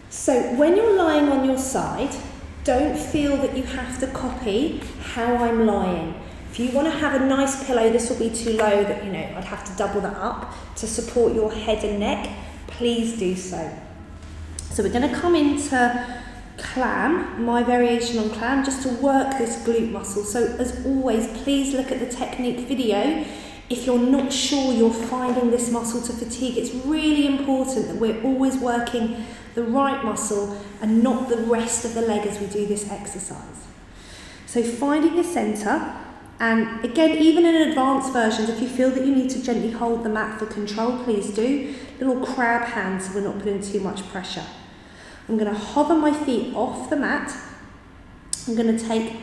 So when you're lying on your side, don't feel that you have to copy how I'm lying. If you want to have a nice pillow, this will be too low that, you know, I'd have to double that up to support your head and neck. Please do so. So we're going to come into Clam, my variation on Clam, just to work this glute muscle. So as always, please look at the technique video. If you're not sure you're finding this muscle to fatigue, it's really important that we're always working the right muscle and not the rest of the leg as we do this exercise. So finding your centre, and again, even in advanced versions, if you feel that you need to gently hold the mat for control, please do. Little crab hands so we're not putting too much pressure. I'm going to hover my feet off the mat. I'm going to take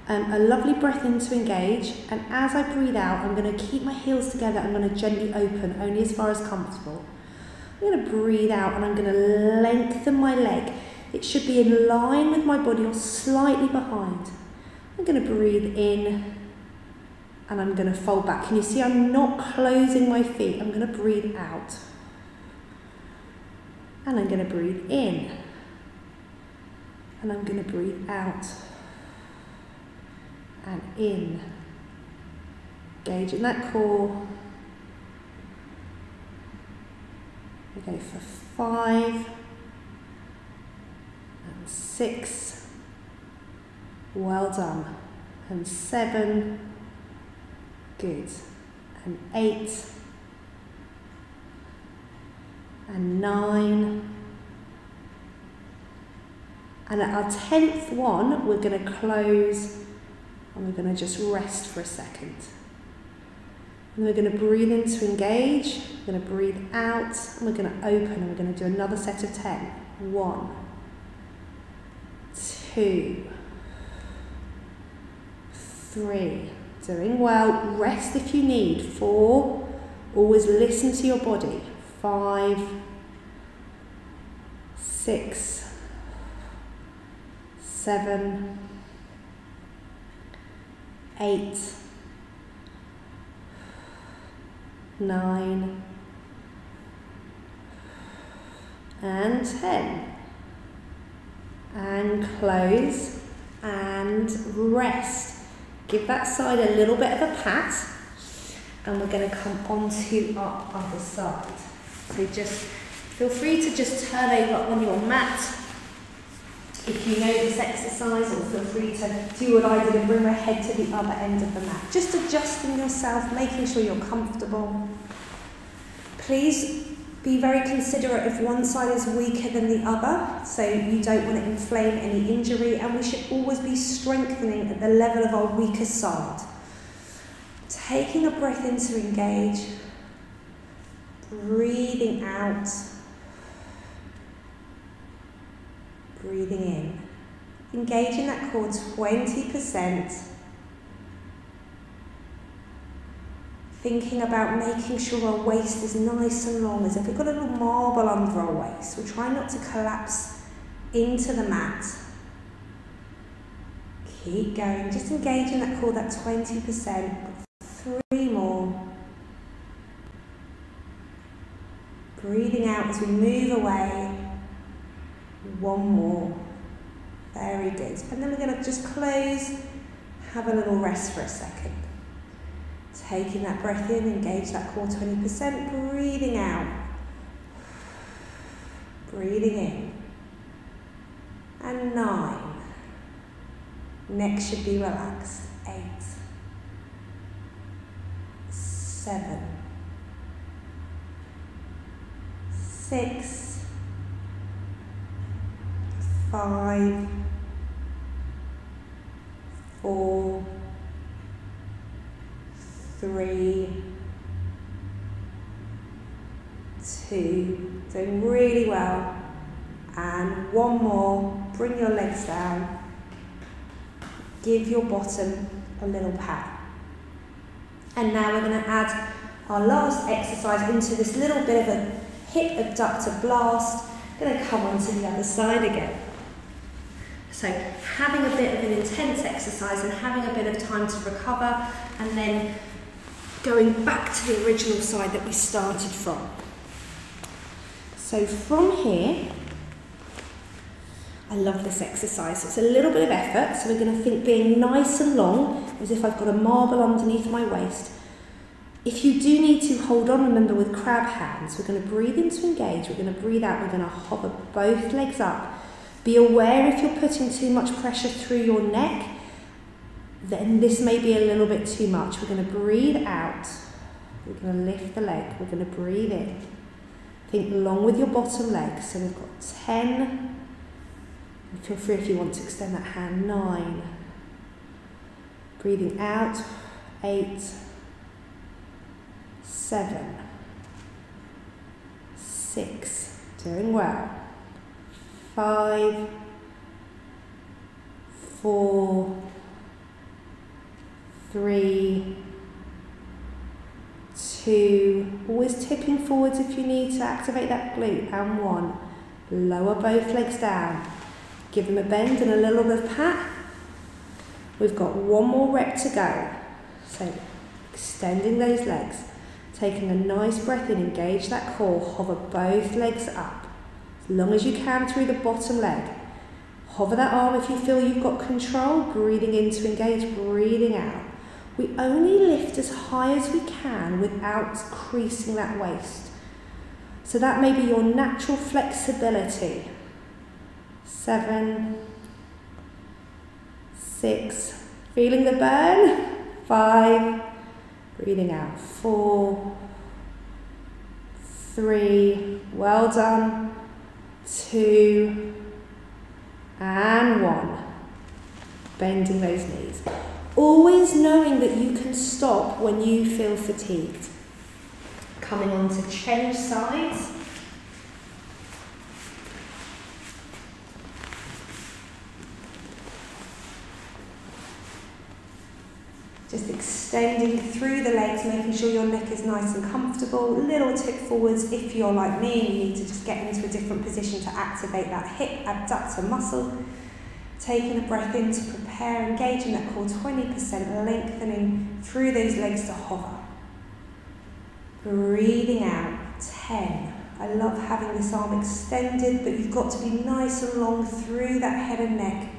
a lovely breath in to engage, and as I breathe out, I'm going to keep my heels together. I'm going to gently open, only as far as comfortable. I'm going to breathe out and I'm going to lengthen my leg. It should be in line with my body or slightly behind. I'm going to breathe in and I'm going to fold back. Can you see I'm not closing my feet? I'm going to breathe out. And I'm going to breathe in. And I'm going to breathe out. And in. Engaging that core. We go for 5 and 6. Well done. And 7. Good. And 8. And 9. And at our 10th one, we're going to close and we're going to just rest for a second. And we're going to breathe in to engage, we're going to breathe out, and we're going to open, and we're going to do another set of 10. 1, 2, 3. Doing well. Rest if you need. 4. Always listen to your body. 5, 6, 7, 8, 9, and 10. And close and rest. Give that side a little bit of a pat, and we're going to come onto our other side. So just feel free to just turn over on your mat if you know this exercise, or feel free to do what I did and bring my head to the other end of the mat. Just adjusting yourself, making sure you're comfortable. Please be very considerate if one side is weaker than the other, so you don't want to inflame any injury, and we should always be strengthening at the level of our weakest side. Taking a breath in to engage, breathing out, breathing in. Engaging that core 20%. Thinking about making sure our waist is nice and long, as if we've got a little marble under our waist. We're trying not to collapse into the mat. Keep going, just engaging that core, that 20%. 3 more. Breathing out as we move away. 1 more. Very good. And then we're going to just close, have a little rest for a second. Taking that breath in, engage that core 20%, breathing out. Breathing in. And 9. Neck should be relaxed. 8. 7. 6. 5. 4. 3. 2. Doing really well. And 1 more. Bring your legs down. Give your bottom a little pat. And now we're going to add our last exercise into this little bit of a hip abductor blast. Going to come onto the other side again. So having a bit of an intense exercise and having a bit of time to recover, and then going back to the original side that we started from. So from here, I love this exercise. It's a little bit of effort, so we're going to think being nice and long, as if I've got a marble underneath my waist. If you do need to hold on, remember with crab hands, we're going to breathe in to engage, we're going to breathe out, we're going to hover both legs up. Be aware if you're putting too much pressure through your neck, then this may be a little bit too much. We're going to breathe out, we're going to lift the leg, we're going to breathe in. Think long with your bottom leg, so we've got 10, and feel free if you want to extend that hand, 9. Breathing out, 8, 7, 6, doing well, 5, 4, 3, 2, always tipping forwards if you need to activate that glute, and 1. Lower both legs down, give them a bend and a little bit of pat. We've got one more rep to go, so extending those legs, taking a nice breath in, engage that core, hover both legs up, as long as you can through the bottom leg. Hover that arm if you feel you've got control, breathing in to engage, breathing out. We only lift as high as we can without creasing that waist. So that may be your natural flexibility. 7, 6, feeling the burn, 5, breathing out, 4, 3, well done, 2, and 1. Bending those knees. Always knowing that you can stop when you feel fatigued. Coming on to change sides. Just extending through the legs, making sure your neck is nice and comfortable. Little tip forwards if you're like me and you need to just get into a different position to activate that hip abductor muscle. Taking a breath in to prepare, engaging that core 20%, lengthening through those legs to hover. Breathing out, 10. I love having this arm extended, but you've got to be nice and long through that head and neck.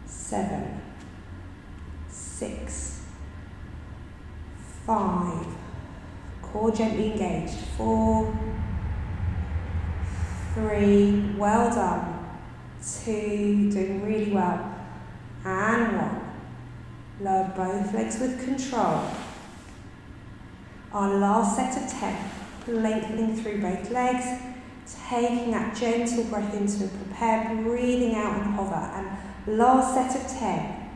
7, 6, 5, core gently engaged, 4, 3, well done, 2, doing really well, and 1. Lower both legs with control. Our last set of 10, lengthening through both legs, taking that gentle breath into and prepare, breathing out and hover, and last set of 10,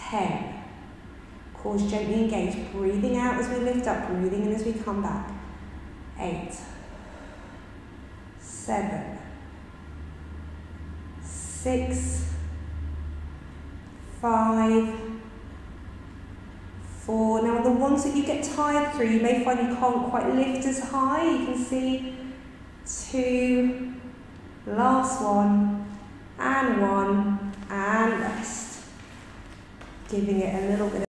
10. Cores gently engaged, breathing out as we lift up, breathing in as we come back. 8, 7, 6, 5, 4. Now the ones that you get tired through, you may find you can't quite lift as high. You can see 2, last one, and 1, and rest. Giving it a little bit of